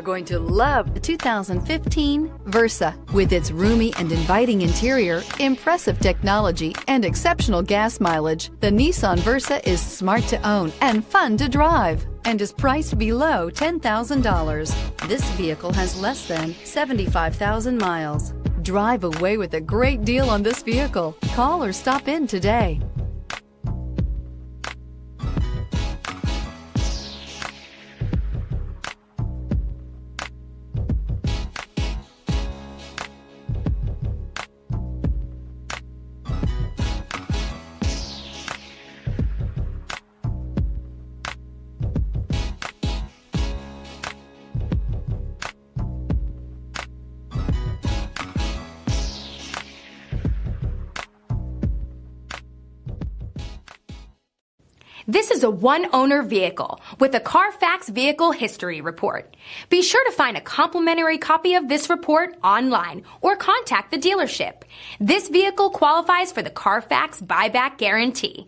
are going to love the 2015 Versa. With its roomy and inviting interior, impressive technology, and exceptional gas mileage, the Nissan Versa is smart to own and fun to drive and is priced below $10,000. This vehicle has less than 75,000 miles. Drive away with a great deal on this vehicle. Call or stop in today. This is a one-owner vehicle with a Carfax Vehicle History Report. Be sure to find a complimentary copy of this report online or contact the dealership. This vehicle qualifies for the Carfax Buyback Guarantee.